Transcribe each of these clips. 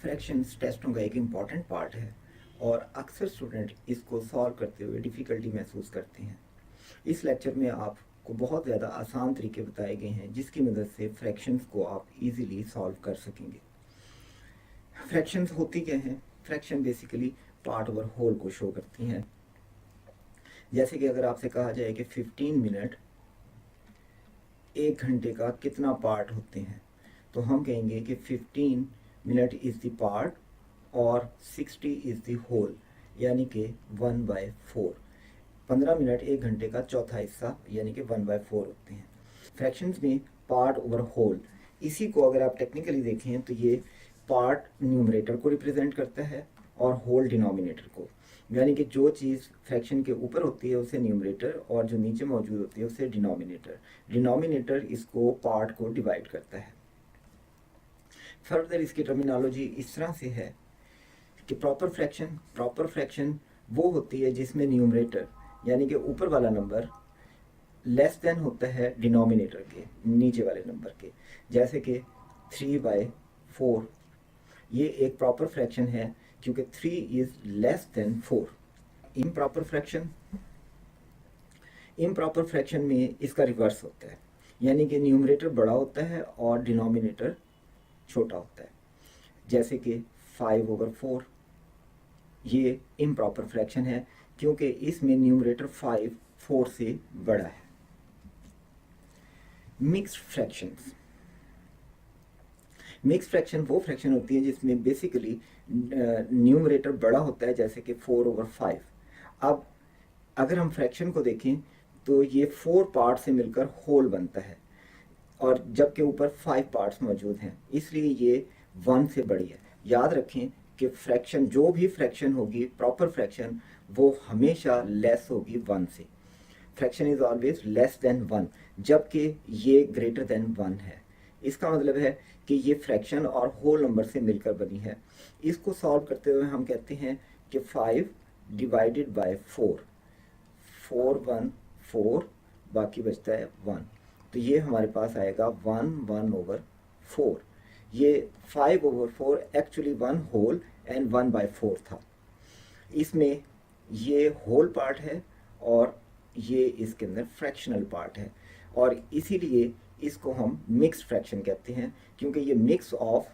Fractions टेस्टों का एक important part है और अक्सर स्टूडेंट इसको सॉल्व करते हुए डिफ़िकल्टी महसूस करते हैं। इस लेक्चर में आपको बहुत ज़्यादा आसान तरीके बताए गए हैं जिसकी मदद से फ्रैक्शंस को आप इजीली सॉल्व कर सकेंगे। फ्रैक्शंस होती क्या हैं? Fraction basically part over whole को शो करती हैं। जैसे कि अगर आपसे कहा जाए कि 15 मिनट एक घंटे का कितना पार्ट होते हैं, तो हम कहेंगे कि 15 मिनट इज़ द पार्ट और 60 इज़ द होल, यानी कि 1/4। 15 मिनट एक घंटे का चौथा हिस्सा यानी कि 1/4 होते हैं। फ्रैक्शंस में पार्ट ओवर होल, इसी को अगर आप टेक्निकली देखें तो ये पार्ट न्यूमरेटर को रिप्रेजेंट करता है और होल डिनोमिनेटर को, यानी कि जो चीज़ फ्रैक्शन के ऊपर होती है उसे न्यूमरेटर और जो नीचे मौजूद होती है उसे डिनोमिनेटर। डिनोमिनेटर इसको पार्ट को डिवाइड करता है। फर्दर इसकी टर्मिनोलॉजी इस तरह से है कि प्रॉपर फ्रैक्शन वो होती है जिसमें न्यूमरेटर यानी कि ऊपर वाला नंबर लेस देन होता है डिनोमिनेटर के नीचे वाले नंबर के। जैसे कि 3/4 ये एक प्रॉपर फ्रैक्शन है क्योंकि 3 is less than 4। Improper fraction में इसका रिवर्स होता है, यानी कि न्यूमरेटर बड़ा होता है और डिनोमिनेटर छोटा होता है। जैसे कि 5/4 ये इम्प्रॉपर फ्रैक्शन है क्योंकि इसमें न्यूमरेटर 5 4 से बड़ा है। मिक्स्ड फ्रैक्शन वो फ्रैक्शन होती है जिसमें बेसिकली न्यूमरेटर बड़ा होता है, जैसे कि 4/5। अब अगर हम फ्रैक्शन को देखें तो ये 4 पार्ट से मिलकर होल बनता है और जबकि ऊपर 5 पार्ट्स मौजूद हैं, इसलिए ये 1 से बड़ी है। याद रखें कि फ्रैक्शन जो भी फ्रैक्शन होगी प्रॉपर फ्रैक्शन वो हमेशा लेस होगी 1 से। Fraction is always less than 1, जबकि ये ग्रेटर देन 1 है। इसका मतलब है कि ये फ्रैक्शन और होल नंबर से मिलकर बनी है। इसको सॉल्व करते हुए हम कहते हैं कि 5 डिवाइडेड बाय 4, 4/4, बाकी बचता है 1, तो ये हमारे पास आएगा 1/4। ये 5/4 एक्चुअली 1 होल एंड 1/4 था। इसमें ये होल पार्ट है और ये इसके अंदर फ्रैक्शनल पार्ट है और इसीलिए इसको हम मिक्स्ड फ्रैक्शन कहते हैं क्योंकि ये मिक्स ऑफ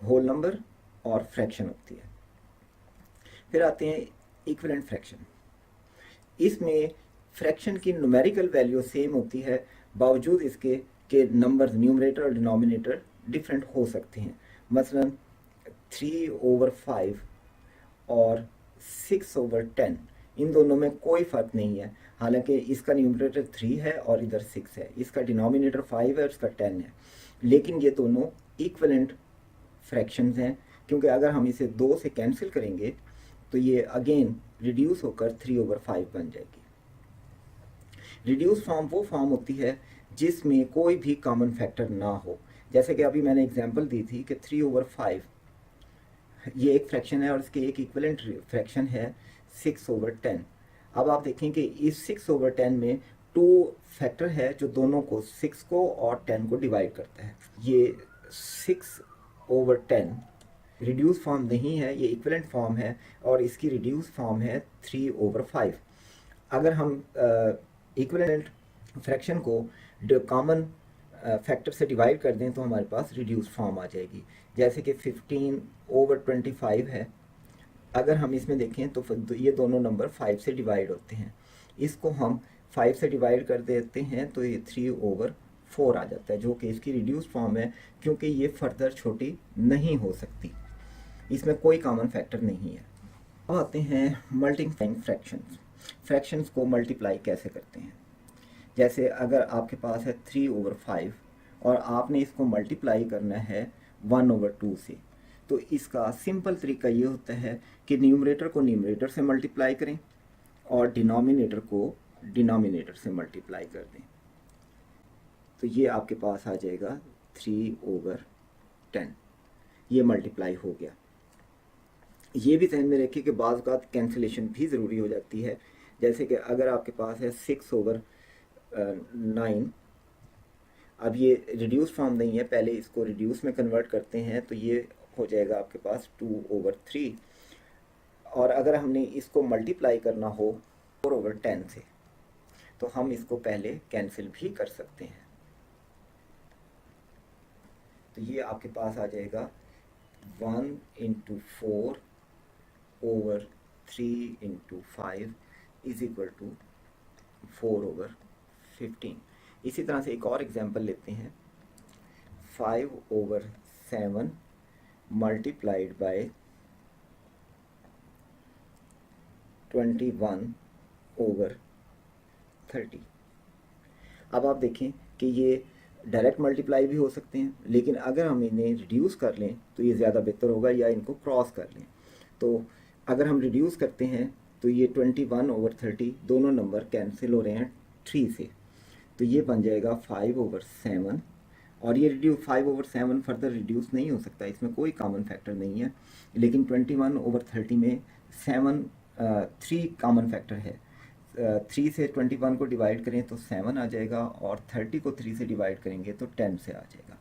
होल नंबर और फ्रैक्शन होती है। फिर आते हैं इक्विवेलेंट फ्रैक्शन। इसमें फ्रैक्शन की न्यूमेरिकल वैल्यू सेम होती है, बावजूद इसके कि नंबर न्यूमरेटर और डिनोमिनेटर डिफरेंट हो सकते हैं। मसलन 3/5 और 6/10, इन दोनों में कोई फ़र्क नहीं है। हालांकि इसका न्यूमरेटर 3 है और इधर 6 है, इसका डिनोमिनेटर 5 है और इसका 10 है, लेकिन ये दोनों इक्विवेलेंट फ्रैक्शंस हैं क्योंकि अगर हम इसे 2 से कैंसिल करेंगे तो ये अगेन रिड्यूस होकर 3/5 बन जाएगी। रिड्यूस फॉर्म वो फॉर्म होती है जिसमें कोई भी कॉमन फैक्टर ना हो। जैसे कि अभी मैंने एग्जांपल दी थी कि 3/5 ये एक फ्रैक्शन है और इसके एक इक्विवेलेंट फ्रैक्शन है 6/10। अब आप देखें कि इस 6/10 में 2 फैक्टर है जो दोनों को 6 को और 10 को डिवाइड करता है। ये 6/10 रिड्यूस फॉर्म नहीं है, ये इक्विवेलेंट फॉर्म है और इसकी रिड्यूस फॉर्म है 3/5। अगर हम इक्विवेलेंट फ्रैक्शन को कॉमन फैक्टर से डिवाइड कर दें तो हमारे पास रिड्यूस फॉर्म आ जाएगी। जैसे कि 15/25 है, अगर हम इसमें देखें तो ये दोनों नंबर 5 से डिवाइड होते हैं। इसको हम 5 से डिवाइड कर देते हैं तो ये 3/4 आ जाता है, जो कि इसकी रिड्यूस फॉर्म है क्योंकि ये फर्दर छोटी नहीं हो सकती, इसमें कोई कॉमन फैक्टर नहीं है। अब आते हैं मल्टीप्लाइंग फ्रैक्शंस को मल्टीप्लाई कैसे करते हैं। जैसे अगर आपके पास है 3/5 और आपने इसको मल्टीप्लाई करना है 1/2 से, तो इसका सिंपल तरीका ये होता है कि न्यूमरेटर को न्यूमरेटर से मल्टीप्लाई करें और डिनोमिनेटर को डिनोमिनेटर से मल्टीप्लाई कर दें, तो ये आपके पास आ जाएगा 3/10। ये मल्टीप्लाई हो गया। ये भी ध्यान में रखिए कि बाज़ औक़ात कैंसिलेशन भी ज़रूरी हो जाती है। जैसे कि अगर आपके पास है 6/9, अब ये रिड्यूस फॉर्म नहीं है, पहले इसको रिड्यूस में कन्वर्ट करते हैं तो ये हो जाएगा आपके पास 2/3। और अगर हमने इसको मल्टीप्लाई करना हो 4/10 से तो हम इसको पहले कैंसिल भी कर सकते हैं। तो ये आपके पास आ जाएगा 1 × 4/3 × 5 इज इक्वल टू 4/15। इसी तरह से एक और एग्जांपल लेते हैं, 5/7 मल्टीप्लाइड बाय 21/30। अब आप देखें कि ये डायरेक्ट मल्टीप्लाई भी हो सकते हैं, लेकिन अगर हम इन्हें रिड्यूस कर लें तो ये ज़्यादा बेहतर होगा, या इनको क्रॉस कर लें। तो अगर हम रिड्यूस करते हैं तो ये 21/30 दोनों नंबर कैंसिल हो रहे हैं 3 से, तो ये बन जाएगा 5/7। और ये 5/7 फर्दर रिड्यूस नहीं हो सकता, इसमें कोई कॉमन फैक्टर नहीं है। लेकिन 21/30 में 3 कॉमन फैक्टर है। 3 से 21 को डिवाइड करें तो 7 आ जाएगा, और 30 को 3 से डिवाइड करेंगे तो 10 से आ जाएगा।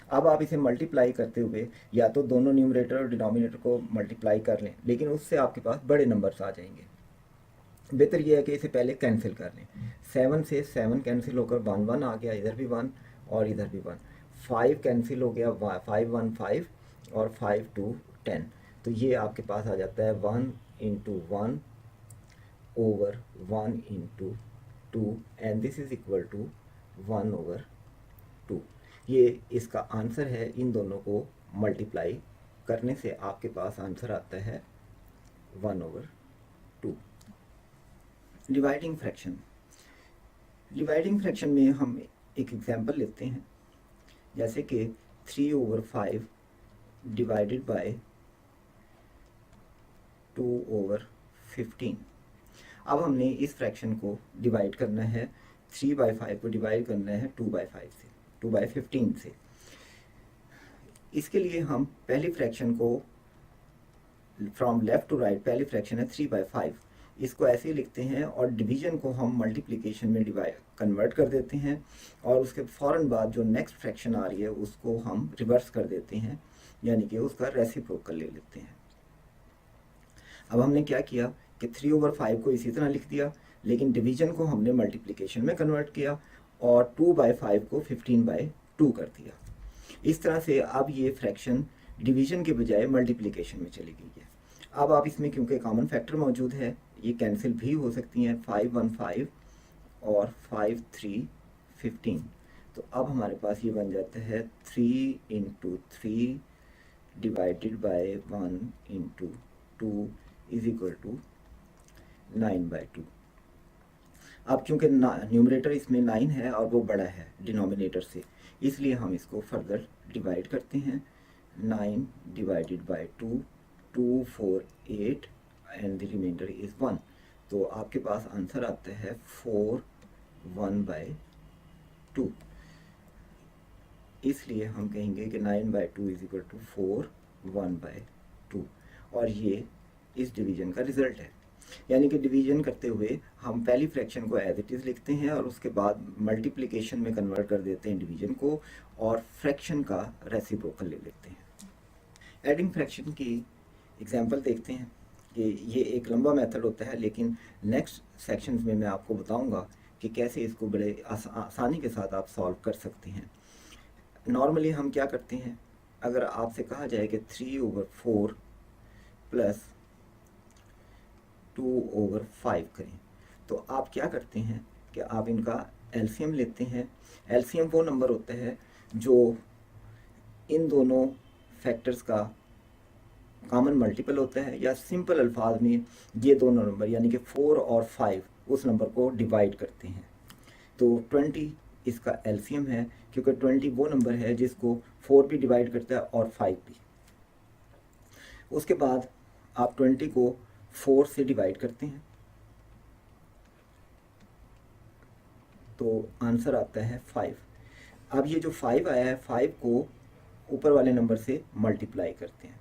अब आप इसे मल्टीप्लाई करते हुए या तो दोनों न्यूमरेटर और डिनोमिनेटर को मल्टीप्लाई कर लें, लेकिन उससे आपके पास बड़े नंबर्स आ जाएंगे। बेहतर यह है कि इसे पहले कैंसिल कर लें। 7 से 7 कैंसिल होकर 1 1 आ गया, इधर भी 1 और इधर भी 1। 5 कैंसिल हो गया, 5 1 5 और 5 2 10। तो ये आपके पास आ जाता है 1 × 1/1 × 2 and this is equal to 1/2। ये इसका आंसर है। इन दोनों को मल्टीप्लाई करने से आपके पास आंसर आता है 1/2। Dividing fraction. डिवाइडिंग फ्रैक्शन में हम एक एग्जांपल लेते हैं, जैसे कि 3/5 डिवाइडेड बाय 2/15। अब हमने इस फ्रैक्शन को डिवाइड करना है, 3/5 को डिवाइड करना है 2/5 से, 2/15 से। इसके लिए हम पहली फ्रैक्शन को फ्रॉम लेफ्ट टू राइट, पहली फ्रैक्शन है 3/5, इसको ऐसे ही लिखते हैं और डिवीजन को हम मल्टीप्लिकेशन में कन्वर्ट कर देते हैं, और उसके फ़ौरन बाद जो नेक्स्ट फ्रैक्शन आ रही है उसको हम रिवर्स कर देते हैं, यानी कि उसका रेसिप्रोकल ले लेते हैं। अब हमने क्या किया कि 3/5 को इसी तरह लिख दिया, लेकिन डिवीजन को हमने मल्टीप्लिकेशन में कन्वर्ट किया और 2/5 को 15/2 कर दिया। इस तरह से अब ये फ्रैक्शन डिवीजन के बजाय मल्टीप्लिकेशन में चली गई है। अब आप इसमें क्योंकि कॉमन फैक्टर मौजूद है, ये कैंसिल भी हो सकती हैं, 5 1 5 और 5 3 15। तो अब हमारे पास ये बन जाता है 3 × 3 divided by 1 × 2 is equal to 9/2। अब चूंकि न्यूमरेटर इसमें 9 है और वो बड़ा है डिनोमिनेटर से, इसलिए हम इसको फर्दर डिवाइड करते हैं। 9 divided by 2, 2 4 8 and the remainder is 1। तो आपके पास आंसर आता है 4 1/2। इसलिए हम कहेंगे कि 9/2 इज इक्वल टू 4 1/2, और ये इस डिवीजन का रिजल्ट है। यानी कि डिवीजन करते हुए हम पहली फ्रैक्शन को एज इट इज़ लिखते हैं और उसके बाद मल्टीप्लिकेशन में कन्वर्ट कर देते हैं डिवीजन को, और फ्रैक्शन का रेसिप्रोकल ले लेते हैं। एडिंग फ्रैक्शन की एग्जांपल देखते हैं कि ये एक लंबा मेथड होता है, लेकिन नेक्स्ट सेक्शंस में मैं आपको बताऊंगा कि कैसे इसको बड़े आसानी के साथ आप सॉल्व कर सकते हैं। नॉर्मली हम क्या करते हैं, अगर आपसे कहा जाए कि 3/4 प्लस 2/5 करें, तो आप क्या करते हैं कि आप इनका एलसीएम लेते हैं। एलसीएम वो नंबर होता है जो इन दोनों फैक्टर्स का कॉमन मल्टीपल होता है, या सिंपल अल्फाज में ये दोनों नंबर यानी कि 4 और 5 उस नंबर को डिवाइड करते हैं। तो 20 इसका एलसीएम है, क्योंकि 20 वो नंबर है जिसको 4 भी डिवाइड करता है और 5 भी। उसके बाद आप 20 को 4 से डिवाइड करते हैं, तो आंसर आता है 5। अब ये जो 5 आया है, 5 को ऊपर वाले नंबर से मल्टीप्लाई करते हैं,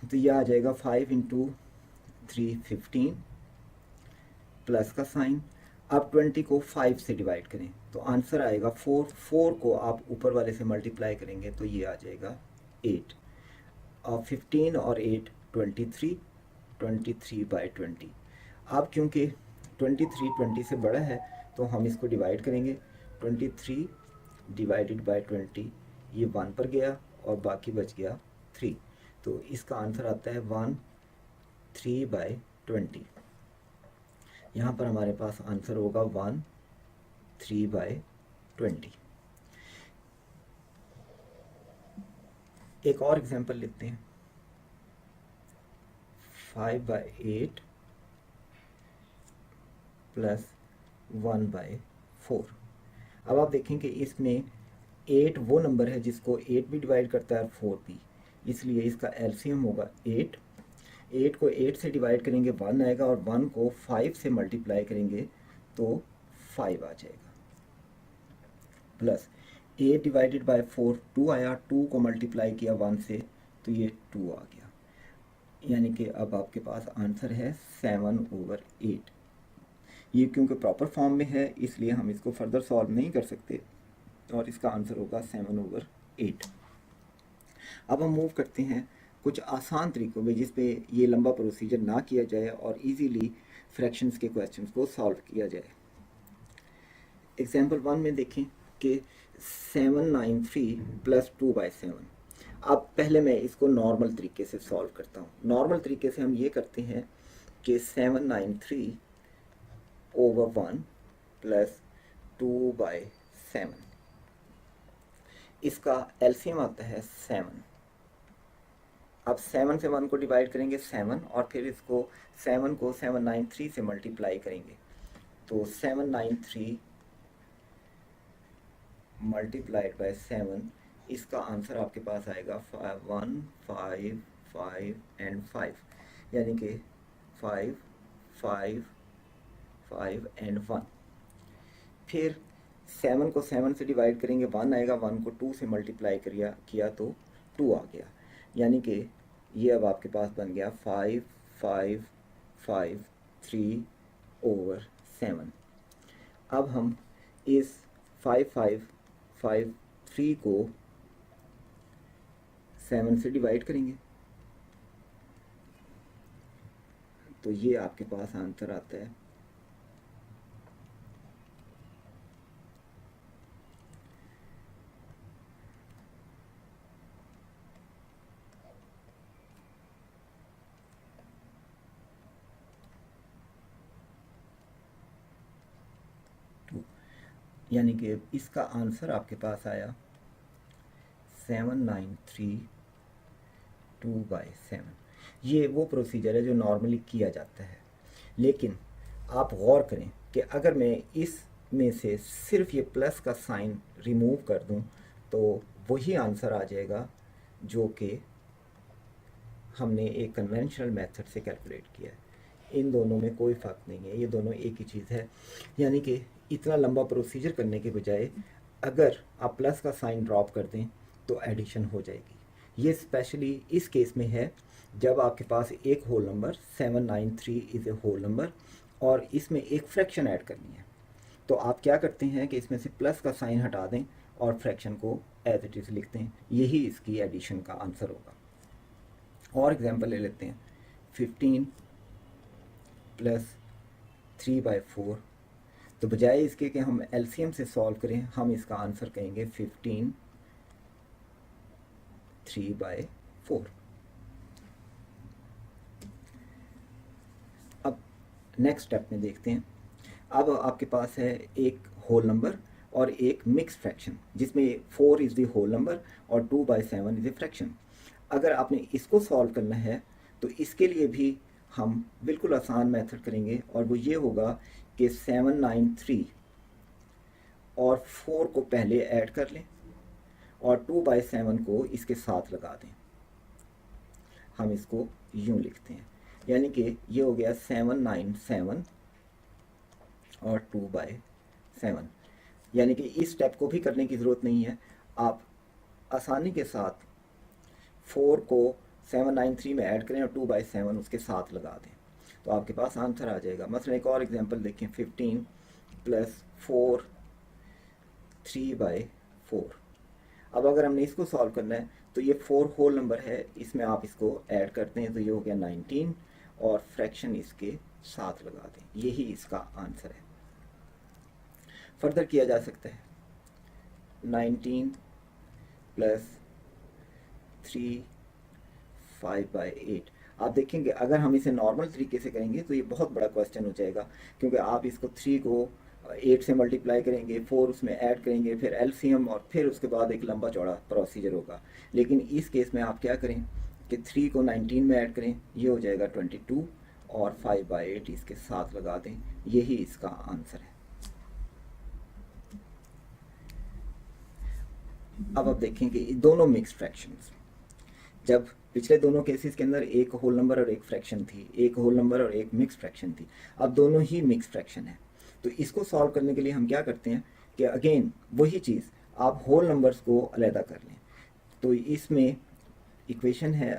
तो ये आ जाएगा 5 × 3 15 प्लस का साइन। अब 20 को 5 से डिवाइड करें तो आंसर आएगा 4। 4 को आप ऊपर वाले से मल्टीप्लाई करेंगे तो ये आ जाएगा 8। और 15 और 8 23, 23/20। अब क्योंकि 23 20 से बड़ा है तो हम इसको डिवाइड करेंगे। 23 डिवाइडेड बाय 20, ये 1 पर गया और बाकी बच गया 3, तो इसका आंसर आता है 1 3/20। यहाँ पर हमारे पास आंसर होगा 1 3/20। एक और एग्जांपल लेते हैं, 5/8 प्लस 1/4। अब आप देखें कि इसमें 8 वो नंबर है जिसको 8 भी डिवाइड करता है और 4 भी, इसलिए इसका एलसीएम होगा 8। 8 को 8 से डिवाइड करेंगे 1 आएगा, और 1 को 5 से मल्टीप्लाई करेंगे तो 5 आ जाएगा, प्लस 8 डिवाइडेड बाय 4 2 आया, 2 को मल्टीप्लाई किया 1 से तो ये 2 आ गया, यानी कि अब आपके पास आंसर है 7/8। ये क्योंकि प्रॉपर फॉर्म में है इसलिए हम इसको फर्दर सॉल्व नहीं कर सकते, और इसका आंसर होगा 7/8। अब हम मूव करते हैं कुछ आसान तरीकों में जिसपे ये लंबा प्रोसीजर ना किया जाए और इजीली फ्रैक्शंस के क्वेश्चंस को सॉल्व किया जाए। एग्जांपल 1 में देखें कि 793 प्लस 2/7। अब पहले मैं इसको नॉर्मल तरीके से सॉल्व करता हूँ। नॉर्मल तरीके से हम ये करते हैं कि 793 over 1 प्लस 2/7, इसका एलसीएम आता है 7। अब 7 से 1 को डिवाइड करेंगे 7, और फिर इसको 7 को 793 से मल्टीप्लाई करेंगे, तो 793 मल्टीप्लाइड बाय 7, इसका आंसर आपके पास आएगा 1 5 5 एंड 5, यानी कि 5 5 5 एंड 1। फिर 7 को 7 से डिवाइड करेंगे 1 आएगा, 1 को 2 से मल्टीप्लाई किया तो 2 आ गया, यानी कि ये अब आपके पास बन गया 5 5 5 3/7। अब हम इस 5 5 5 3 को 7 से डिवाइड करेंगे, तो ये आपके पास आंसर आता है 2, यानी कि इसका आंसर आपके पास आया 793 2/7। ये वो प्रोसीजर है जो नॉर्मली किया जाता है, लेकिन आप गौर करें कि अगर मैं इस में से सिर्फ ये प्लस का साइन रिमूव कर दूं तो वही आंसर आ जाएगा जो कि हमने एक कन्वेंशनल मेथड से कैलकुलेट किया है। इन दोनों में कोई फ़र्क नहीं है, ये दोनों एक ही चीज़ है। यानी कि इतना लंबा प्रोसीजर करने के बजाय अगर आप प्लस का साइन ड्रॉप कर दें तो एडिशन हो जाएगी। ये स्पेशली इस केस में है जब आपके पास एक whole number 793 is a whole number और इसमें एक फ्रैक्शन ऐड करनी है, तो आप क्या करते हैं कि इसमें से प्लस का साइन हटा दें और फ्रैक्शन को एज इट इज़ लिखते हैं। यही इसकी एडिशन का आंसर होगा। और एग्जांपल ले लेते हैं, 15 प्लस 3/4। तो बजाय इसके कि हम एलसीएम से सॉल्व करें, हम इसका आंसर कहेंगे 15 3/4। अब नेक्स्ट स्टेप में देखते हैं। अब आपके पास है एक होल नंबर और एक मिक्स फ्रैक्शन जिसमें 4 इज़ द होल नंबर और 2/7 इज़ ए फ्रैक्शन। अगर आपने इसको सॉल्व करना है तो इसके लिए भी हम बिल्कुल आसान मेथड करेंगे, और वो ये होगा कि 793 और 4 को पहले ऐड कर लें और 2/7 को इसके साथ लगा दें। हम इसको यूं लिखते हैं, यानी कि ये हो गया 797 और 2/7। यानी कि इस स्टेप को भी करने की ज़रूरत नहीं है, आप आसानी के साथ 4 को 793 में ऐड करें और 2/7 उसके साथ लगा दें तो आपके पास आंसर आ जाएगा। मसलन एक और एग्जांपल देखें, 15 प्लस 4 3/4। अब अगर हमने इसको सॉल्व करना है तो ये 4 होल नंबर है, इसमें आप इसको ऐड करते हैं तो ये हो गया 19 और फ्रैक्शन इसके साथ लगा दें, यही इसका आंसर है। फर्दर किया जा सकता है 19 प्लस 3 5/8। आप देखेंगे अगर हम इसे नॉर्मल तरीके से करेंगे तो ये बहुत बड़ा क्वेश्चन हो जाएगा, क्योंकि आप इसको 3 को 8 से मल्टीप्लाई करेंगे, 4 उसमें ऐड करेंगे, फिर एलसीएम और फिर उसके बाद एक लंबा चौड़ा प्रोसीजर होगा। लेकिन इस केस में आप क्या करें कि 3 को 19 में ऐड करें, ये हो जाएगा 22 और 5/8 इसके साथ लगा दें, यही इसका आंसर है। अब आप देखेंगे दोनों मिक्स फ्रैक्शंस, जब पिछले दोनों केसेस के अंदर एक होल नंबर और एक फ्रैक्शन थी, एक होल नंबर और एक मिक्स फ्रैक्शन थी, अब दोनों ही मिक्स फ्रैक्शन है। तो इसको सॉल्व करने के लिए हम क्या करते हैं कि अगेन वही चीज़, आप होल नंबर्स को अलहदा कर लें। तो इसमें इक्वेशन है,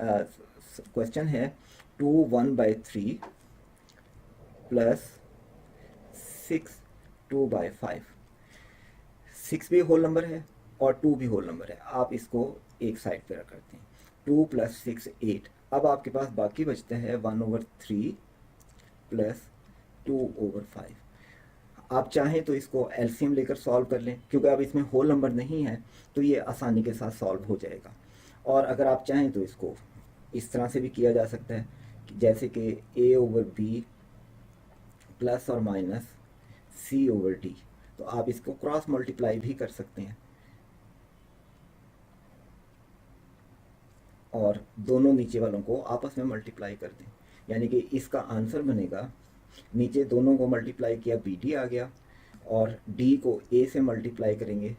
क्वेश्चन है 2 1/3 प्लस 6 2/5। 6 भी होल नंबर है और 2 भी होल नंबर है, आप इसको एक साइड पे रख करते हैं। 2 + 6 8। अब आपके पास बाकी बचता है 1/3 प्लस 2/5। आप चाहें तो इसको एलसीएम लेकर सॉल्व कर लें, क्योंकि अब इसमें होल नंबर नहीं है तो ये आसानी के साथ सॉल्व हो जाएगा। और अगर आप चाहें तो इसको इस तरह से भी किया जा सकता है, जैसे कि a/b प्लस और माइनस c/d। तो आप इसको क्रॉस मल्टीप्लाई भी कर सकते हैं और दोनों नीचे वालों को आपस में मल्टीप्लाई कर दें, यानी कि इसका आंसर बनेगा, नीचे दोनों को मल्टीप्लाई किया BD आ गया और D को A से मल्टीप्लाई करेंगे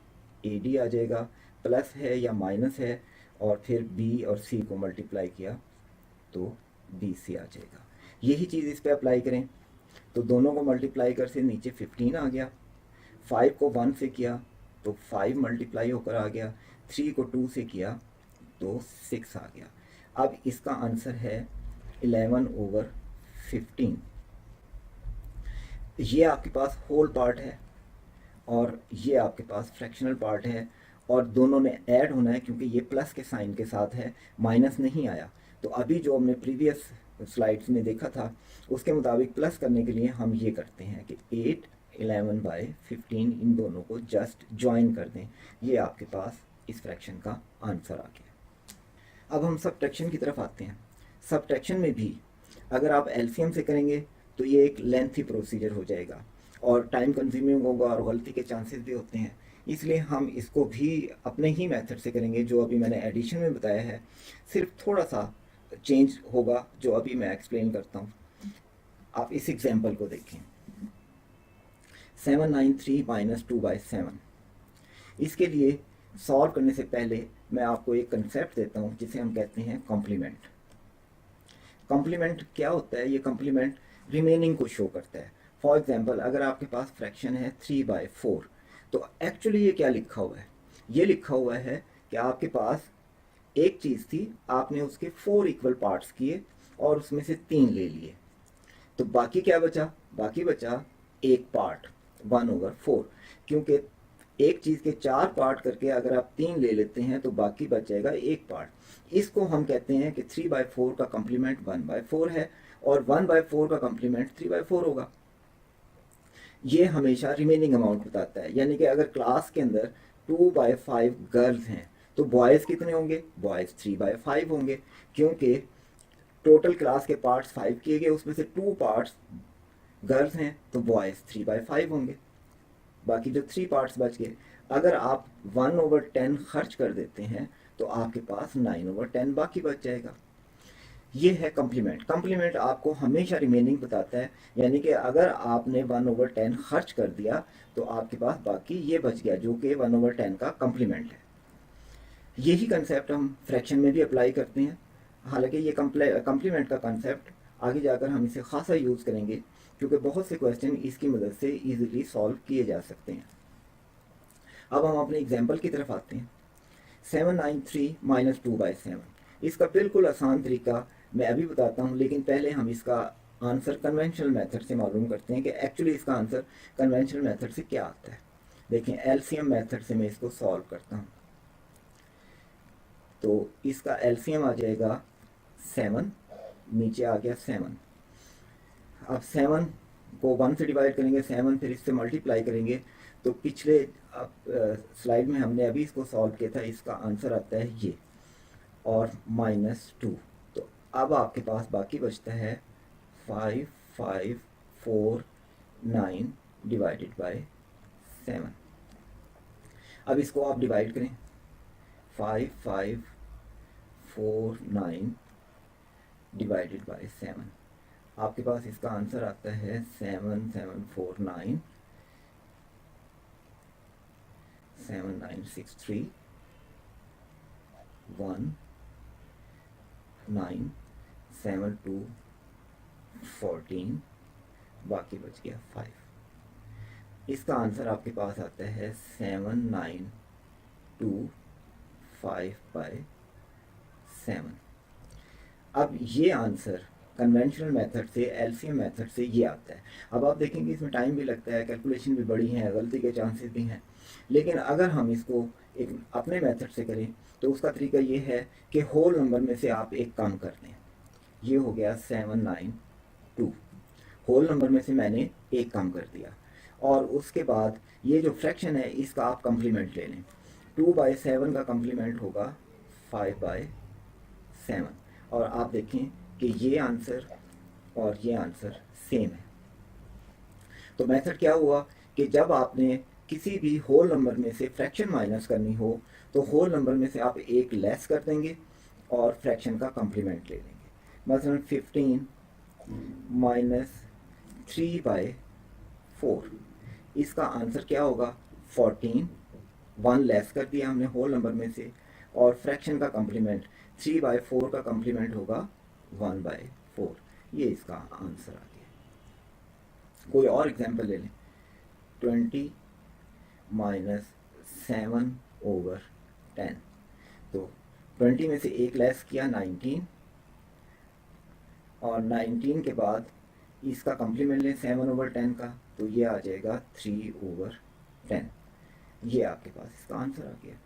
AD आ जाएगा, प्लस है या माइनस है, और फिर B और C को मल्टीप्लाई किया तो BC आ जाएगा। यही चीज़ इस पे अप्लाई करें तो दोनों को मल्टीप्लाई कर से नीचे 15 आ गया, 5 को 1 से किया तो 5 मल्टीप्लाई होकर आ गया, 3 को 2 से किया तो 6 आ गया। अब इसका आंसर है 11/15। ये आपके पास होल पार्ट है और ये आपके पास फ्रैक्शनल पार्ट है, और दोनों ने ऐड होना है क्योंकि ये प्लस के साइन के साथ है, माइनस नहीं आया। तो अभी जो हमने प्रीवियस स्लाइड्स में देखा था उसके मुताबिक प्लस करने के लिए हम ये करते हैं कि 8 11/15 इन दोनों को जस्ट ज्वाइन कर दें, ये आपके पास इस फ्रैक्शन का आंसर आ गया। अब हम सबट्रैक्शन की तरफ आते हैं। सबट्रैक्शन में भी अगर आप एलसीएम से करेंगे तो ये एक लेंथी प्रोसीजर हो जाएगा और टाइम कंज्यूमिंग होगा और गलती के चांसेस भी होते हैं, इसलिए हम इसको भी अपने ही मेथड से करेंगे जो अभी मैंने एडिशन में बताया है। सिर्फ थोड़ा सा चेंज होगा जो अभी मैं एक्सप्लेन करता हूँ। आप इस एग्जाम्पल को देखें, 793 - 2/7। इसके लिए सॉल्व करने से पहले मैं आपको एक कंसेप्ट देता हूँ जिसे हम कहते हैं कॉम्प्लीमेंट। कॉम्प्लीमेंट क्या होता है? ये कॉम्प्लीमेंट रिमेनिंग को शो करता है। फॉर एग्जांपल अगर आपके पास फ्रैक्शन है 3/4, तो एक्चुअली ये क्या लिखा हुआ है? ये लिखा हुआ है कि आपके पास एक चीज़ थी, आपने उसके 4 इक्वल पार्ट्स किए और उसमें से 3 ले लिए, तो बाकी क्या बचा? बाकी बचा एक पार्ट 1/4, क्योंकि एक चीज़ के 4 पार्ट करके अगर आप 3 ले लेते हैं तो बाकी बच जाएगा एक पार्ट। इसको हम कहते हैं कि 3/4 का कॉम्प्लीमेंट 1/4 है और 1/4 का कॉम्प्लीमेंट 3/4 होगा। ये हमेशा रिमेनिंग अमाउंट बताता है, यानी कि अगर क्लास के अंदर 2/5 गर्ल्स हैं तो बॉयज़ कितने होंगे? बॉयज़ 3/5 होंगे, क्योंकि टोटल क्लास के पार्ट्स 5 किए गए, उसमें से 2 पार्ट्स गर्ल्स हैं तो बॉयज़ 3/5 होंगे, बाकी जो 3 पार्ट्स बच गए। अगर आप 1/10 खर्च कर देते हैं तो आपके पास 9/10 बाकी बच जाएगा। ये है कॉम्प्लीमेंट। कॉम्प्लीमेंट आपको हमेशा रिमेनिंग बताता है, यानी कि अगर आपने 1/10 खर्च कर दिया तो आपके पास बाकी ये बच गया जो कि 1/10 का कॉम्प्लीमेंट है। यही कंसेप्ट हम फ्रैक्शन में भी अप्लाई करते हैं। हालांकि ये कॉम्प्लीमेंट का कंसेप्ट आगे जाकर हम इसे खासा यूज़ करेंगे, क्योंकि बहुत से क्वेश्चन इसकी मदद से इजीली सॉल्व किए जा सकते हैं। अब हम अपने एग्जाम्पल की तरफ आते हैं। 793 - 2/7। इसका बिल्कुल आसान तरीका मैं अभी बताता हूँ, लेकिन पहले हम इसका आंसर कन्वेंशनल मेथड से मालूम करते हैं कि एक्चुअली इसका आंसर कन्वेंशनल मेथड से क्या आता है। देखें, एलसीएम मेथड से मैं इसको सॉल्व करता हूँ। तो इसका एलसीएम आ जाएगा 7, नीचे आ गया 7। अब 7 को 1 से डिवाइड करेंगे, 7 फिर इससे मल्टीप्लाई करेंगे, तो पिछले स्लाइड में हमने अभी इसको सॉल्व किया था, इसका आंसर आता है ये और -2। तो अब आपके पास बाकी बचता है 5, 5, 4, 9 डिवाइडेड बाय 7। अब इसको आप डिवाइड करें, 5, 5, 4, 9 डिवाइडेड बाय 7। आपके पास इसका आंसर आता है 7, 7, 4, 9, 7, 9, 6, 3, 1, 9, 7, 2, 14, बाकी बच गया 5। इसका आंसर आपके पास आता है 7, 9, 2, 5 बाय 7। अब ये आंसर कन्वेंशनल मेथड से, एलसीएम मेथड से ये आता है। अब आप देखेंगे इसमें टाइम भी लगता है, कैलकुलेशन भी बड़ी है, गलती के चांसेस भी हैं, लेकिन अगर हम इसको एक अपने मेथड से करें तो उसका तरीका ये है कि होल नंबर में से आप एक कम कर दें। ये हो गया 7, 9, 2, होल नंबर में से मैंने एक कम कर दिया, और उसके बाद ये जो फ्रैक्शन है इसका आप कम्प्लीमेंट ले लें। 2/7 का कम्प्लीमेंट होगा 5/7, और आप देखें कि ये आंसर और ये आंसर सेम है। तो मेथड क्या हुआ कि जब आपने किसी भी होल नंबर में से फ्रैक्शन माइनस करनी हो तो होल नंबर में से आप एक लेस कर देंगे और फ्रैक्शन का कम्प्लीमेंट ले लेंगे। मसलन 15 - 3/4, इसका आंसर क्या होगा 14। 1 लेस कर दिया हमने होल नंबर में से, और फ्रैक्शन का कम्प्लीमेंट 3/4 का कम्प्लीमेंट होगा 1/4। ये इसका आंसर आ गया। कोई और एग्जांपल ले लें, 20 - 7/10, तो 20 में से एक लेस किया 19, और 19 के बाद इसका कम्प्लीमेंट लें 7/10 का, तो ये आ जाएगा 3/10। ये आपके पास इसका आंसर आ गया।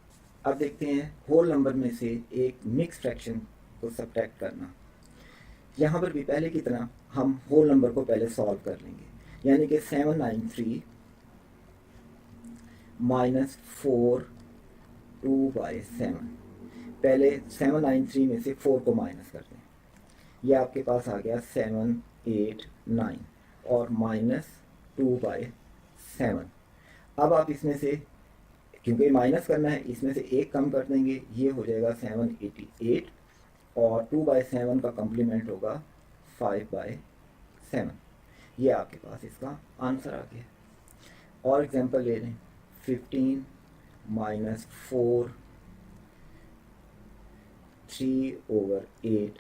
अब देखते हैं होल नंबर में से एक मिक्स फ्रैक्शन को सब्ट्रैक्ट करना। यहाँ पर भी पहले की तरह हम होल नंबर को पहले सॉल्व कर लेंगे, यानी कि 793 - 4 2/7। पहले 793 में से 4 को माइनस कर दें, ये आपके पास आ गया 7, 8, 9 और -2/7। अब आप इसमें से, क्योंकि माइनस करना है, इसमें से एक कम कर देंगे, ये हो जाएगा 788, और 2/7 का कम्प्लीमेंट होगा 5/7। ये आपके पास इसका आंसर आ गया। और एग्जांपल ले लें, 15 - 4 3/8।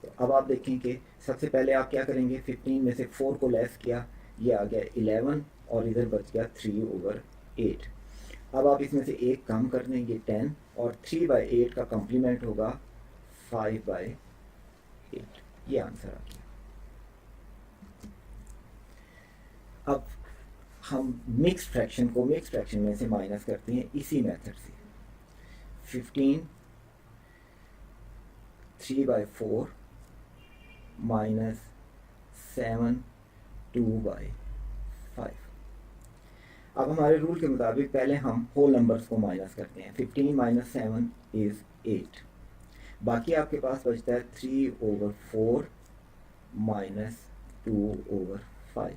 तो अब आप देखें कि सबसे पहले आप क्या करेंगे, 15 में से 4 को लेस किया, ये आ गया 11, और इधर बच गया 3/8। अब आप इसमें से एक कम कर दें, ये 10, और 3/8 का कम्प्लीमेंट होगा 5/8। ये आंसर आ गया। अब हम मिक्स फ्रैक्शन को मिक्स फ्रैक्शन में से माइनस करते हैं इसी मेथड से। 15 3/4 -7 2/5। अब हमारे रूल के मुताबिक पहले हम होल नंबर्स को माइनस करते हैं। 15 - 7 इज़ 8। बाकी आपके पास बचता है 3/4 - 2/5।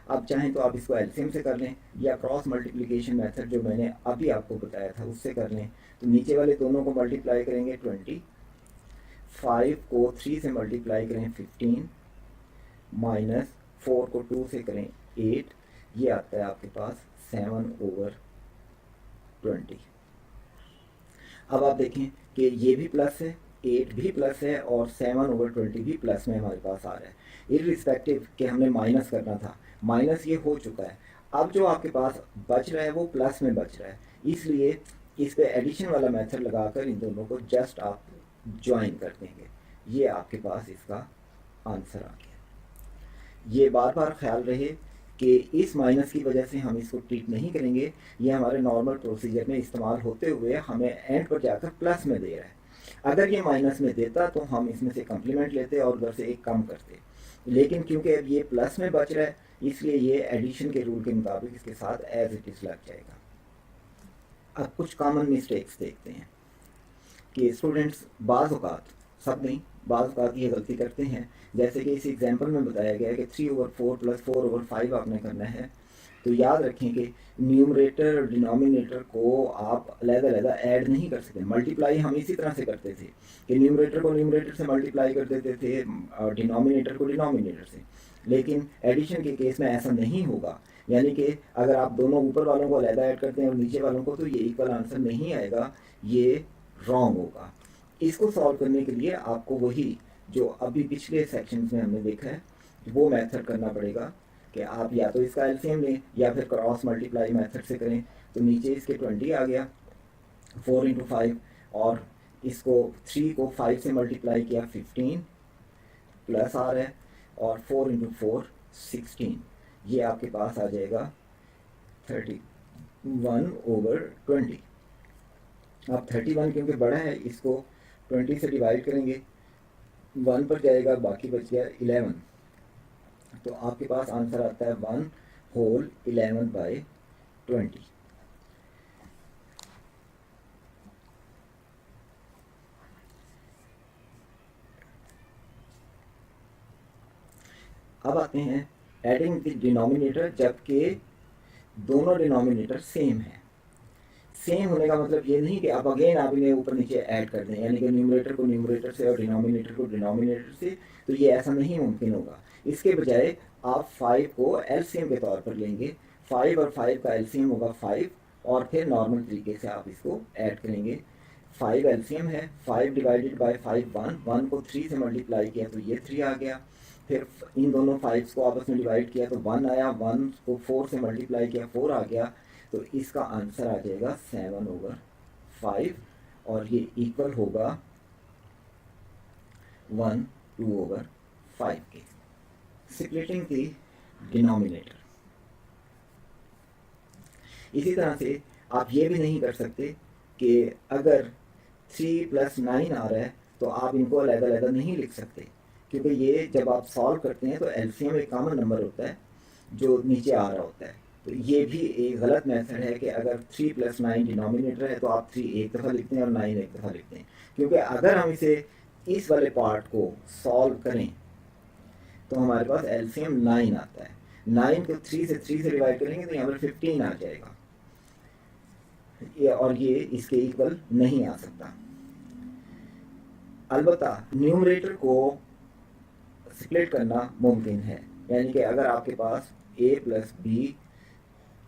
अब चाहें तो आप इसको एलसीएम से कर लें, या क्रॉस मल्टीप्लिकेशन मेथड जो मैंने अभी आपको बताया था उससे कर लें। तो नीचे वाले दोनों को मल्टीप्लाई करेंगे 20, 5 को 3 से मल्टीप्लाई करें 15, -4 को 2 से करें 8, ये आता है आपके पास 7/20। अब आप देखें कि ये भी प्लस है, 8 भी प्लस है, और 7/20 भी प्लस में हमारे पास आ रहा है, इररिस्पेक्टिव कि हमने माइनस करना था। माइनस ये हो चुका है, अब जो आपके पास बच रहा है वो प्लस में बच रहा है, इसलिए इस पे एडिशन वाला मेथड लगाकर इन दोनों को जस्ट आप ज्वाइन कर देंगे। ये आपके पास इसका आंसर आ गया। ये बार बार ख्याल रहे कि इस माइनस की वजह से हम इसको ट्रीट नहीं करेंगे, ये हमारे नॉर्मल प्रोसीजर में इस्तेमाल होते हुए हमें एंड पर जाकर प्लस में दे रहा है। अगर ये माइनस में देता तो हम इसमें से कंप्लीमेंट लेते और उधर से एक कम करते, लेकिन क्योंकि अब ये प्लस में बच रहा है इसलिए ये एडिशन के रूल के मुताबिक इसके साथ एज इट इज़ लग जाएगा। अब कुछ कॉमन मिस्टेक्स देखते हैं कि स्टूडेंट्स बाज़ औक़ात, सब नहीं, बाज़ औक़ात ये गलती करते हैं, जैसे कि इस एग्जांपल में बताया गया है कि 3/4 + 4/5 आपने करना है। तो याद रखें कि न्यूमरेटर और डिनोमिनेटर को आप अलग-अलग ऐड नहीं कर सकते। मल्टीप्लाई हम इसी तरह से करते थे कि न्यूमरेटर को न्यूमरेटर से मल्टीप्लाई कर देते थे और डिनोमिनेटर को डिनोमिनेटर से, लेकिन एडिशन के केस में ऐसा नहीं होगा। यानी कि अगर आप दोनों ऊपर वालों को अलग ऐड करते हैं और नीचे वालों को, तो ये इक्वल आंसर नहीं आएगा, ये रॉन्ग होगा। इसको सॉल्व करने के लिए आपको वही जो अभी पिछले सेक्शंस में हमने देखा है वो मेथड करना पड़ेगा कि आप या तो इसका एलसीएम लें या फिर क्रॉस मल्टीप्लाई मेथड से करें। तो नीचे इसके 20 आ गया 4 × 5 और इसको 3 को 5 से मल्टीप्लाई किया 15 प्लस आ रहा है और 4 × 4 16, ये आपके पास आ जाएगा 31/20। अब 31 क्योंकि बड़ा है इसको 20 से डिवाइड करेंगे, 1 पर जाएगा, बाकी बच गया 11, तो आपके पास आंसर आता है 1/11/20। अब आते हैं एडिंग द डिनोमिनेटर, जबकि दोनों डिनोमिनेटर सेम है। सेम होने का मतलब ये नहीं कि आप अगेन आप इन्हें ऊपर नीचे ऐड कर दें, यानी कि न्यूमरेटर को न्यूमरेटर से और डिनोमिनेटर को डिनोमिनेटर से, तो ये ऐसा नहीं मुमकिन होगा। इसके बजाय आप 5 को एलसीएम के तौर पर लेंगे, 5 और 5 का एलसीएम होगा 5 और फिर नॉर्मल तरीके से आप इसको ऐड करेंगे। 5 एलसीएम है, 5 / 5 1 को 3 से मल्टीप्लाई किया तो ये 3 आ गया, फिर इन दोनों 5 को आपस में डिवाइड किया तो 1 आया, 1 को 4 से मल्टीप्लाई किया 4 आ गया, तो इसका आंसर आ जाएगा 7/5 और ये इक्वल होगा 1/2/5 के। स्प्लिटिंग द डिनोमिनेटर, इसी तरह से आप ये भी नहीं कर सकते कि अगर 3 + 9 आ रहा है तो आप इनको अलग अलग नहीं लिख सकते, क्योंकि ये जब आप सॉल्व करते हैं तो एलसीएम एक कॉमन नंबर होता है जो नीचे आ रहा होता है। तो ये भी एक गलत मेथड है कि अगर 3 + 9 डिनोमिनेटर है तो आप 3 एक दफ़ा लिखते हैं और 9 एक दफ़ा लिखते हैं, क्योंकि अगर हम इसे इस वाले पार्ट को सॉल्व करें तो हमारे पास एलसीएम 9 आता है। 9 को 3 से डिवाइड करेंगे तो यहाँ पर 15 आ जाएगा, और ये इसके इक्वल नहीं आ सकता। अलबत्ता न्यूमरेटर को स्प्लिट करना मुमकिन है, यानी कि अगर आपके पास a +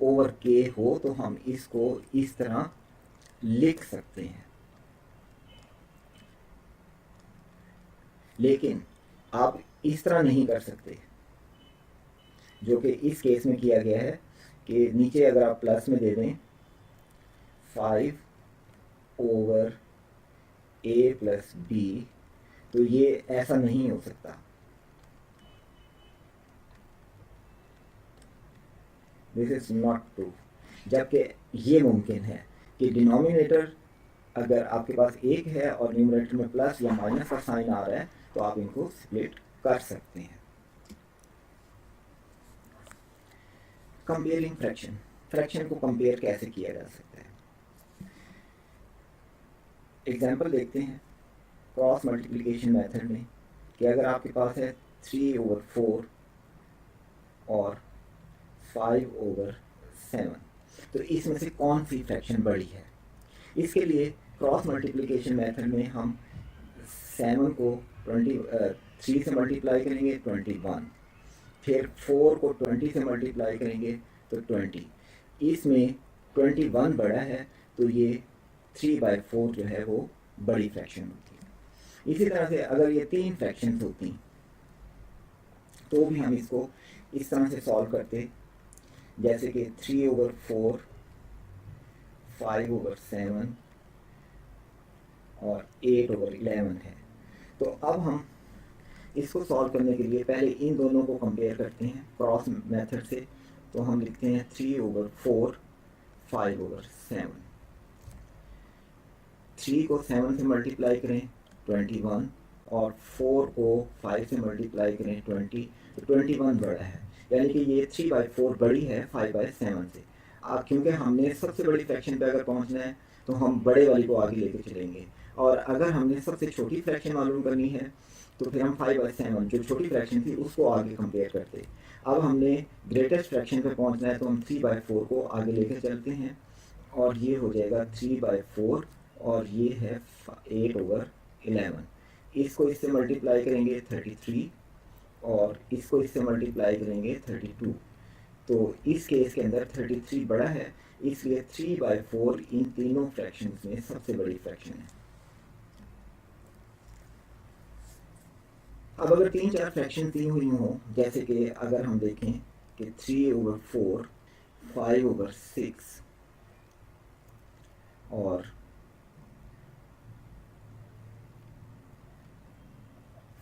b/k हो तो हम इसको इस तरह लिख सकते हैं, लेकिन आप इस तरह नहीं कर सकते जो कि इस केस में किया गया है कि नीचे अगर आप प्लस में दे दें 5/a + b, तो ये ऐसा नहीं हो सकता। दिस इज नॉट ट्रू, जबकि ये मुमकिन है कि डिनोमिनेटर अगर आपके पास एक है और न्यूमरेटर में प्लस या माइनस का साइन आ रहा है तो आप इनको स्प्लिट कर सकते हैं। कंपेयरिंग फ्रैक्शन, फ्रैक्शन को कंपेयर कैसे किया जा सकता है, एग्जाम्पल देखते हैं क्रॉस मल्टीप्लिकेशन मेथड में कि अगर आपके पास है 3/4 और 5/7, तो इसमें से कौन सी फ्रैक्शन बड़ी है। इसके लिए क्रॉस मल्टीप्लिकेशन मेथड में हम 7 को 3 से मल्टीप्लाई करेंगे 21, फिर 4 को 20 से मल्टीप्लाई करेंगे तो 20, इसमें 21 बड़ा है तो ये 3/4 जो है वो बड़ी फ्रैक्शन होती है। इसी तरह से अगर ये 3 फ्रैक्शंस होती तो भी हम इसको इस तरह से सॉल्व करते, जैसे कि 3/4 5/7 और 8/11 है। तो अब हम इसको सॉल्व करने के लिए पहले इन दोनों को कंपेयर करते हैं क्रॉस मेथड से। तो हम लिखते हैं 3/4 5/7। 3 को 7 से मल्टीप्लाई करें 21, और 4 को 5 से मल्टीप्लाई करें 20, तो 21 बड़ा है, यानी कि ये 3/4 बड़ी है 5/7 से। अब क्योंकि हमने सबसे बड़ी फ्रैक्शन पे अगर पहुंचना है तो हम बड़े वाली को आगे लेके चलेंगे, और अगर हमने सबसे छोटी फ्रैक्शन मालूम करनी है तो फिर हम 5/7 जो छोटी फ्रैक्शन थी उसको आगे कंपेयर करते। अब हमने ग्रेटेस्ट फ्रैक्शन पे पहुंचना है तो हम 3/4 को आगे लेके चलते हैं, और ये हो जाएगा 3/4, और ये है 8/11। इसको इससे मल्टीप्लाई करेंगे 33, और इसको इससे मल्टीप्लाई करेंगे 32। तो इस केस के अंदर 33 बड़ा है, इसलिए 3/4 इन तीनों फ्रैक्शंस में सबसे बड़ी फ्रैक्शन है। अब अगर 3-4 फ्रैक्शन दी हुई हों, जैसे कि अगर हम देखें कि 3/4, 5/6 और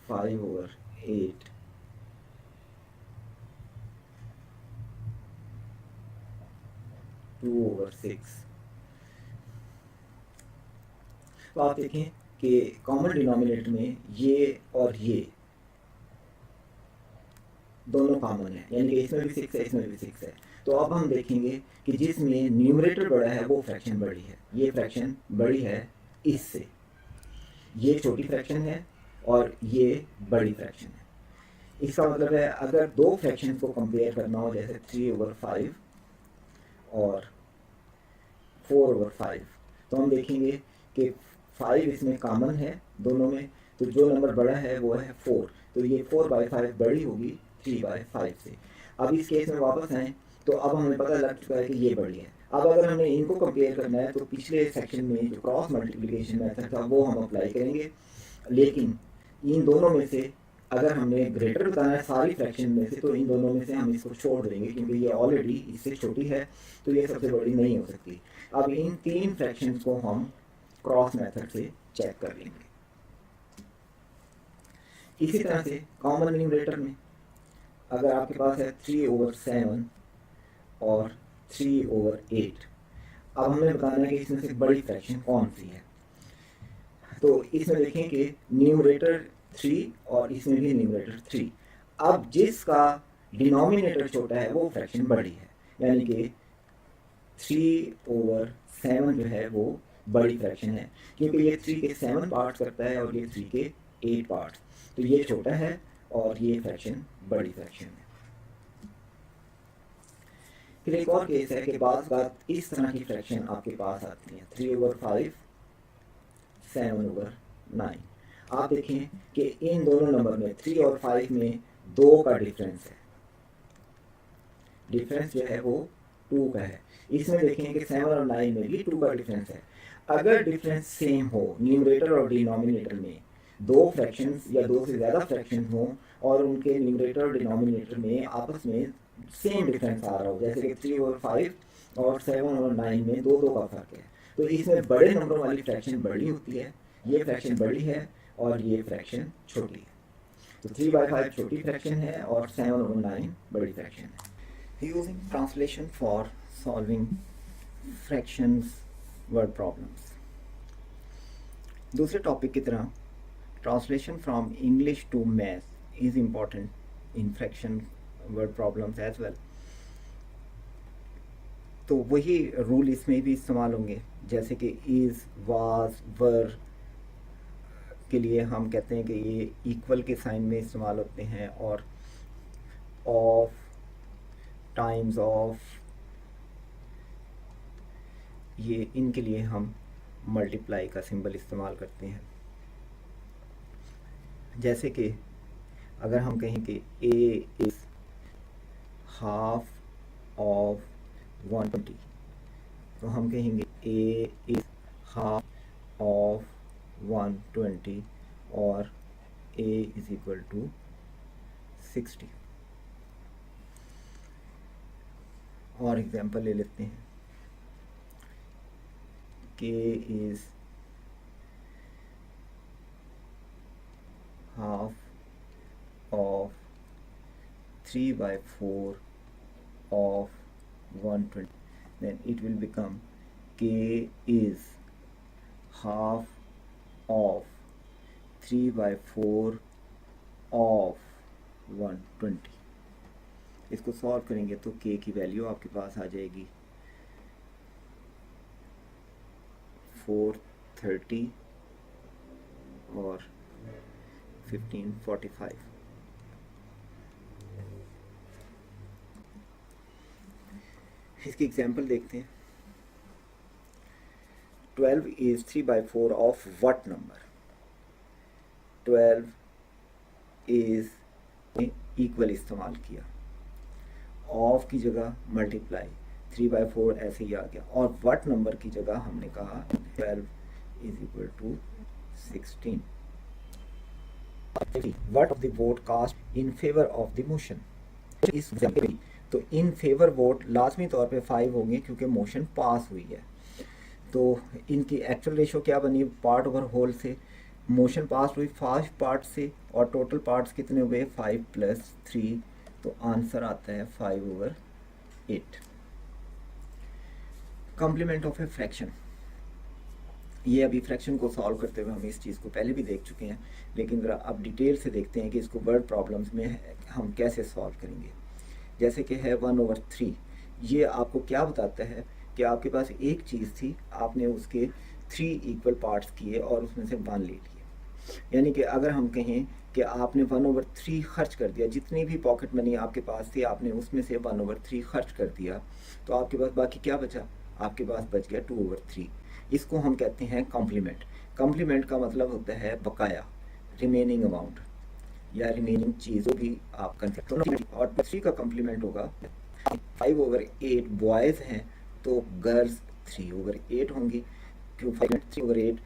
5/8, टू ओवर 6, तो आप देखें कि कॉमन डिनोमिनेटर में ये और ये दोनों कॉमन है, यानी कि इसमें भी 6 है, इसमें भी 6 है। तो अब हम देखेंगे कि जिसमें न्यूमरेटर बड़ा है वो फ्रैक्शन बड़ी है, ये फ्रैक्शन बड़ी है इससे, ये छोटी फ्रैक्शन है और ये बड़ी फ्रैक्शन है। इसका मतलब है अगर दो फ्रैक्शन को कंपेयर करना हो, जैसे 3/5 और 4/5, तो हम देखेंगे कि 5 इसमें कॉमन है दोनों में, तो जो नंबर बड़ा है वो है 4, तो ये 4/5 बड़ी होगी 3/5 से। अब इस केस में वापस आएँ तो अब हमें पता लग चुका है कि ये बड़ी है। अब अगर हमें इनको कंपेयर करना है तो पिछले सेक्शन में जो क्रॉस मल्टीप्लिकेशन मेथड था वो हम अप्लाई करेंगे, लेकिन इन दोनों में से अगर हमने ग्रेटर बताना है सारी फ्रैक्शन में से, तो इन दोनों में से हम इसको छोड़ देंगे क्योंकि ये ऑलरेडी इससे छोटी है, तो ये सबसे बड़ी नहीं हो सकती। अब इन तीन फ्रैक्शंस को हम क्रॉस मेथड से चेक कर लेंगे। इसी तरह से कॉमन न्यूमरेटर में अगर आपके पास है 3/7 और 3/8, अब हमें बताना है कि इसमें से बड़ी फ्रैक्शन कौन सी है। तो इसमें देखें कि न्यूमरेटर 3 और इसमें भी न्यूमरेटर 3। अब जिसका डिनोमिनेटर छोटा है वो फ्रैक्शन बड़ी है, यानी कि 3/7 जो है वो बड़ी फ्रैक्शन है, क्योंकि ये 3 के 7 पार्ट्स करता है और ये 3 के 8 पार्ट्स, तो ये छोटा है और ये फ्रैक्शन बड़ी फ्रैक्शन है। फिर एक और केस है कि बात इस तरह की फ्रैक्शन आपके पास आती है 3/5, 7/9। आप देखें कि इन दोनों नंबर में 3 और 5 में 2 का डिफरेंस है, डिफरेंस जो है वो 2 का है। इसमें देखें कि 7 और 9 में भी 2 का डिफरेंस है। अगर डिफरेंस सेम हो न्यूमरेटर और डिनोमिनेटर में, दो फ्रैक्शंस या दो से ज़्यादा फ्रैक्शंस हों और उनके न्यूमरेटर और डिनोमिनेटर में आपस में सेम डिफरेंस आ रहा हो, जैसे कि 3/5 और 7 और 9 में 2 का फर्क है, तो इसमें बड़े नंबर वाली फ्रैक्शन बड़ी होती है, ये फ्रैक्शन बड़ी है और ये फ्रैक्शन छोटी है। तो 3/5 छोटी फ्रैक्शन है और 7/9 बड़ी फ्रैक्शन है। Using translation for solving fractions word problems. दूसरे टॉपिक की तरह translation from English to math is important in fraction word problems as well. तो वही रूल इसमें भी इस्तेमाल होंगे, जैसे कि इज़, वाज, वर के लिए हम कहते हैं कि ये इक्वल के साइन में इस्तेमाल होते हैं, और ऑफ, टाइम्स ऑफ, ये इनके लिए हम मल्टीप्लाई का सिंबल इस्तेमाल करते हैं। जैसे कि अगर हम कहें कि ए इज़ हाफ ऑफ 120, तो हम कहेंगे ए इज़ हाफ ऑफ 120 और ए इज़ इक्वल टू 60। और एग्जांपल ले लेते हैं, के is half of 3/4 of 120, then it will become k is half of 3/4 of 120। इसको सॉल्व करेंगे तो k की वैल्यू आपके पास आ जाएगी 430 और 1545। इसकी एग्जांपल देखते हैं। 12 is 3/4 of what number? 12 is equal इस्तेमाल किया, ऑफ की जगह मल्टीप्लाई, 3/4 ऐसे ही आ गया, और व्हाट नंबर की जगह हमने कहा 12 is equal to 16। What of the vote cast in favour of the motion. इस तो इन फेवर वोट लाजमी तौर पे 5 होंगे क्योंकि मोशन पास हुई है। तो इनकी एक्चुअल रेशो क्या बनी पार्ट ओवर होल से, मोशन पास हुई 5 पार्ट से और टोटल पार्ट्स कितने हुए 5 + 3, तो आंसर आता है 5/8। कॉम्प्लीमेंट ऑफ ए फ्रैक्शन, ये अभी फ्रैक्शन को सॉल्व करते हुए हम इस चीज़ को पहले भी देख चुके हैं, लेकिन ज़रा अब डिटेल से देखते हैं कि इसको वर्ड प्रॉब्लम्स में हम कैसे सॉल्व करेंगे। जैसे कि है 1/3, ये आपको क्या बताता है कि आपके पास एक चीज़ थी, आपने उसके 3 इक्वल पार्ट्स किए और उसमें से 1 ले लिए। यानी कि अगर हम कहें कि आपने 1/3 खर्च कर दिया, जितनी भी पॉकेट मनी आपके पास थी आपने उसमें से 1/3 खर्च कर दिया, तो आपके पास बाकी क्या बचा, आपके पास बच गया 2/3। इसको हम कहते हैं कॉम्प्लीमेंट। कॉम्प्लीमेंट का मतलब होता है बकाया, रिमेनिंग अमाउंट या रिमेनिंग चीज़ भी आप कंसिडर। और 3 का कॉम्प्लीमेंट होगा 5/8 बॉयज़ हैं तो गर्ल्स 3/8 होंगी, क्यों 3/8।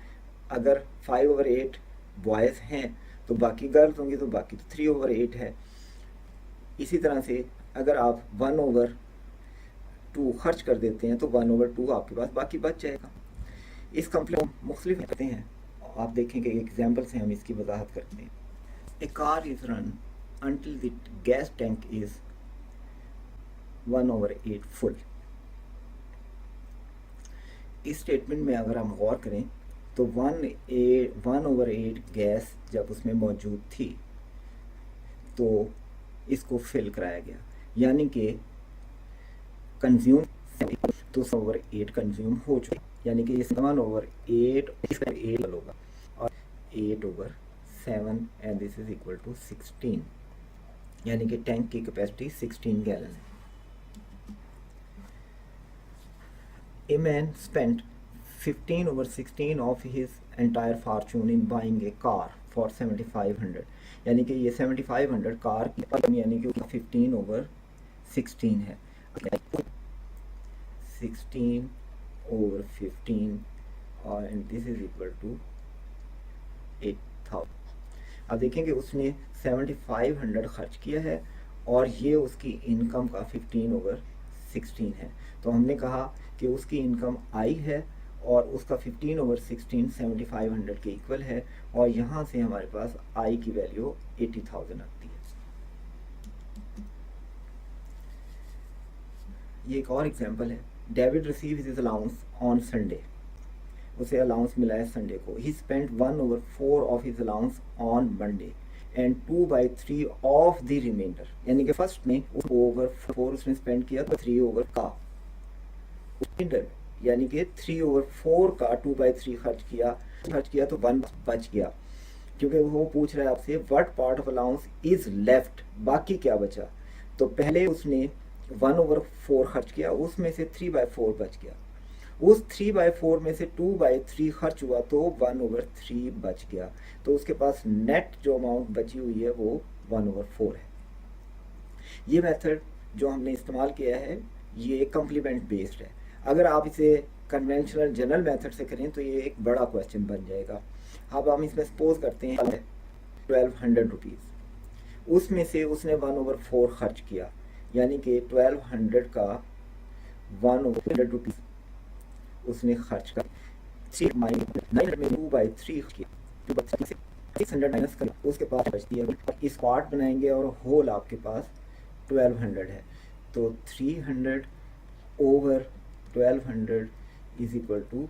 अगर 5/8 बॉयज़ हैं तो बाकी गर्ल्स होंगी, तो बाकी तो 3/8 है। इसी तरह से अगर आप 1/2 खर्च कर देते हैं तो 1/2 आपके पास बाकी बच जाएगा। इस कॉम्प्लीमेंट मुख्तलिफ करते हैं, आप देखेंगे एग्जाम्पल से हम इसकी वजाहत करते हैं। A car is run until the gas tank is 1/8 full। इस स्टेटमेंट में अगर हम गौर करें तो 1/8 गैस जब उसमें मौजूद थी तो इसको फिल कराया गया, यानी कि कंज्यूम तो 1/8 कंज्यूम हो चुका, यानी कि ये 1/8 होगा और 8/7 and this is equal to 16, यानी कि टैंक की कैपेसिटी 16 गैलन है। A man spent 15/16 of his entire fortune in buying a car for 7,500, यानी कि ये 7,500 कार की, यानी कि 15/16 है, 16/15 और and this is equal to 8,000। अब देखेंगे उसने 7,500 खर्च किया है और ये उसकी इनकम का 15/16 है। तो हमने कहा कि उसकी इनकम आई है और उसका 15/16 7,500 के इक्वल है, और यहाँ से हमारे पास आई की वैल्यू 80,000 आती है। ये एक और एग्जांपल है। David receive his allowance on Sunday, उसे अलाउंस मिला है संडे को। He spent 1/4 of his allowance on Monday and 2/3 of the remainder, यानी कि फर्स्ट में 4 उसने स्पेंड किया तो 3 का यानी कि 3/4 का 2/3 खर्च किया तो 1 बच गया, क्योंकि वो पूछ रहा है आपसे what part of allowance is left, बाकी क्या बचा। तो पहले उसने 1/4 खर्च किया, उसमें से 3/4 बच गया, उस 3/4 में से 2/3 खर्च हुआ तो 1/3 बच गया, तो उसके पास नेट जो अमाउंट बची हुई है वो 1/4 है। ये मेथड जो हमने इस्तेमाल किया है ये कॉम्प्लीमेंट बेस्ड है। अगर आप इसे कन्वेंशनल जनरल मेथड से करें तो ये एक बड़ा क्वेश्चन बन जाएगा। अब हम इसमें सपोज करते हैं 1200 रुपीज़, उसमें से उसने 1/4 खर्च किया, यानी कि 1200 का 1/100 रुपीज़ उसने खर्च कर 900 में 2/3 किया, 600 माइनस कर, उसके पास बचती है। इस पार्ट बनाएंगे और होल आपके पास 1200 है, तो 300/1200 इज इक्वल टू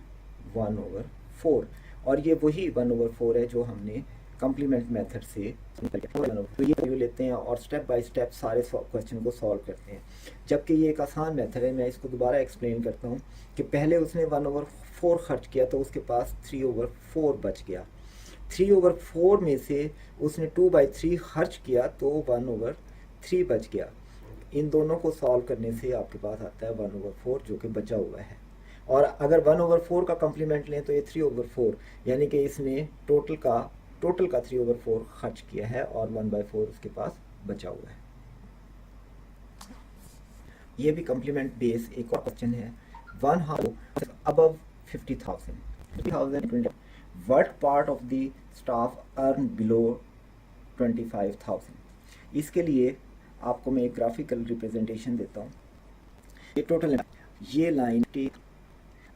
1/4। 4, और ये वही 1/4 है जो हमने कम्प्लीमेंट मेथड से तो ये रिव्यू लेते हैं और स्टेप बाय स्टेप सारे क्वेश्चन को सॉल्व करते हैं। जबकि ये एक आसान मेथड है, मैं इसको दोबारा एक्सप्लेन करता हूँ कि पहले उसने 1/4 खर्च किया तो उसके पास 3/4 बच गया। 3/4 में से उसने 2/3 खर्च किया तो 1/3 बच गया। इन दोनों को सॉल्व करने से आपके पास आता है 1/4 जो कि बचा हुआ है। और अगर 1/4 का कम्प्लीमेंट लें तो ये 3/4, यानी कि इसने टोटल का 3/4 खर्च किया है और 1/4 उसके पास बचा हुआ है। ये भी कम्प्लीमेंट बेस एक और क्वेश्चन है। 1 house above 50,000 what part of the staff earn below 25,000। इसके लिए आपको मैं एक ग्राफिकल रिप्रेजेंटेशन देता हूँ। ये टोटल ये लाइन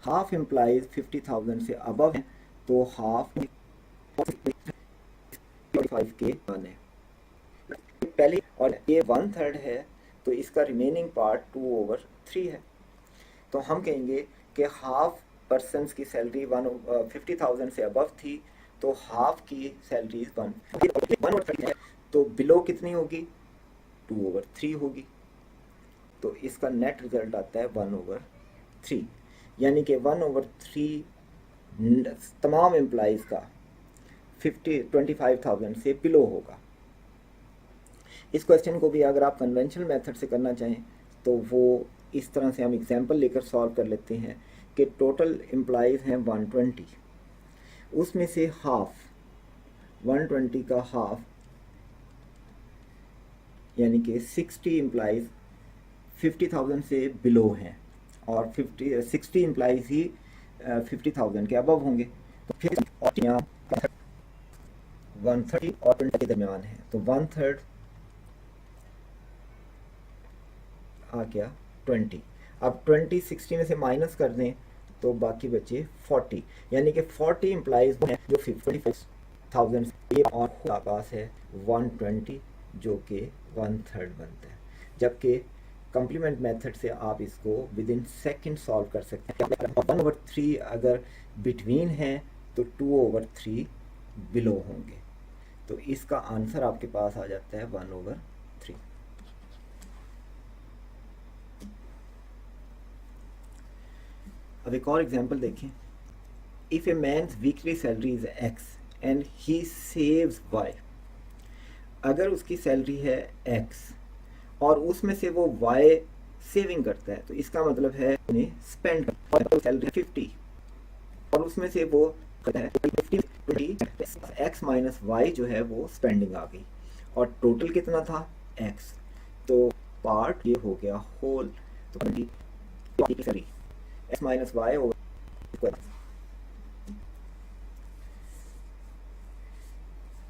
हाफ एम्प्लॉइज 50,000 से अबव है तो हाफ 5 के 1 है पहले, और ये 1/3 है तो इसका रिमेनिंग पार्ट 2/3 है। तो हम कहेंगे कि हाफ पर्सन की सैलरी 50,000 से अबव थी तो हाफ की सैलरी 1/3 है, तो बिलो कितनी होगी 2/3 होगी। तो इसका नेट रिजल्ट आता है 1/3, यानी कि 1/3 तमाम एम्प्लॉइज का 25,000 से बिलो होगा। इस क्वेश्चन को भी अगर आप कन्वेंशनल मेथड से करना चाहें तो वो इस तरह से हम एग्जांपल लेकर सॉल्व कर लेते हैं कि टोटल एम्प्लॉइज हैं 120, उसमें से हाफ 120 का हाफ यानी कि 60 एम्प्लॉइज 50,000 से बिलो हैं और 60 एम्प्लॉइज ही 50,000 के अबव होंगे। तो फिर यहाँ 130 और 20 के दरमियान है तो 1/3 आ गया 20। अब 20 60 में से माइनस कर दें तो बाकी बचे 40, यानी कि 40 एम्प्लॉइज हैं जो 55,000 और पास है 120 जो कि 1/3 बनता है। जबकि कम्प्लीमेंट मेथड से आप इसको विद इन सेकेंड सॉल्व कर सकते हैं। 1/3 अगर बिटवीन है तो 2/3 बिलो होंगे, तो इसका आंसर आपके पास आ जाता है 1/3। अब एक और एग्जांपल देखें। If a man's weekly salary is x and he saves y, अगर उसकी सैलरी है x और उसमें से वो y सेविंग करता है तो इसका मतलब है स्पेंड सैलरी 50 और उसमें से वो करता है 50 x माइनस y जो है वो स्पेंडिंग आ गई और टोटल कितना था x, तो पार्ट ये हो गया होल, तो sorry x minus y over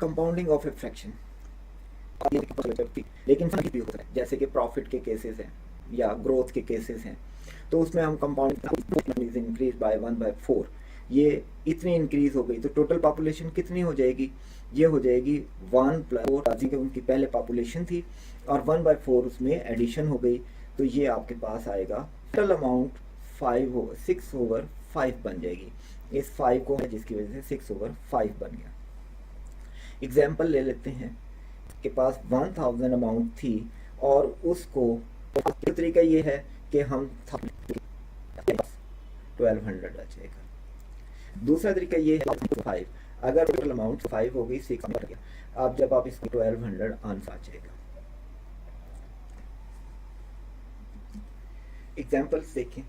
compounding of a fraction. लेकिन भी हो सकता है जैसे कि प्रॉफिट के केसेस हैं या ग्रोथ के केसेस हैं, तो उसमें हम कंपाउंडिंग इंक्रीज बाय 1/4, ये इतनी इंक्रीज हो गई तो टोटल पॉपुलेशन कितनी हो जाएगी, ये हो जाएगी 1+4 की उनकी पहले पॉपुलेशन थी और 1/4 उसमें एडिशन हो गई, तो ये आपके पास आएगा टोटल अमाउंट 6/5 बन जाएगी। इस 5 को है जिसकी वजह से 6/5 बन गया। एग्जाम्पल ले लेते हैं के पास 1000 अमाउंट थी और उसको तरीका ये है कि हम 1200 आ जाएगा। दूसरा तरीका ये है 5, अगर टोटल अमाउंट 5 हो गई 6 बन गया। अब जब आप इसको 1200 आंसर आ जाएगा। एग्जाम्पल्स देखें।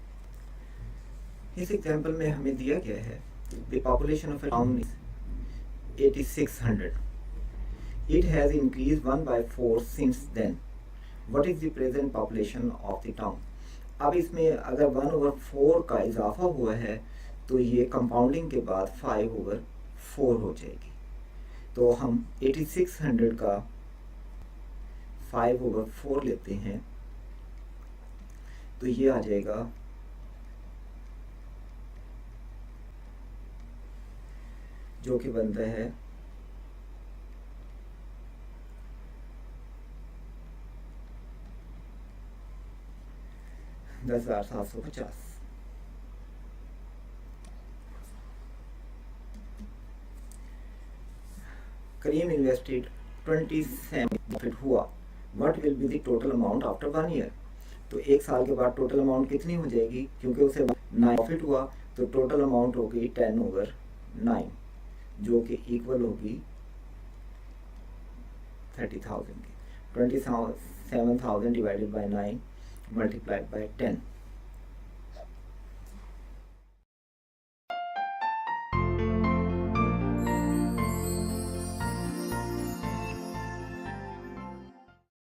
इस एग्जाम्पल में हमें दिया गया है the population of A town is 8600, it has increased 1/4 since then, what is the present population of the town। अब इसमें अगर 1/4 का इजाफा हुआ है तो ये कंपाउंडिंग के बाद 5/4 हो जाएगी, तो हम 8600 का 5/4 लेते हैं तो ये आ जाएगा जो कि बनता है 10,750। करीम इन्वेस्टेड 27 प्रॉफिट हुआ, what will be the total amount after 1 year. तो एक साल के बाद टोटल अमाउंट कितनी हो जाएगी, क्योंकि उसे 9 प्रॉफिट हुआ, तो टोटल अमाउंट होगी 10/9, जो कि इक्वल होगी 30,000 की। 27,000 डिवाइडेड बाई 9 मल्टीप्लाइड बाई 10।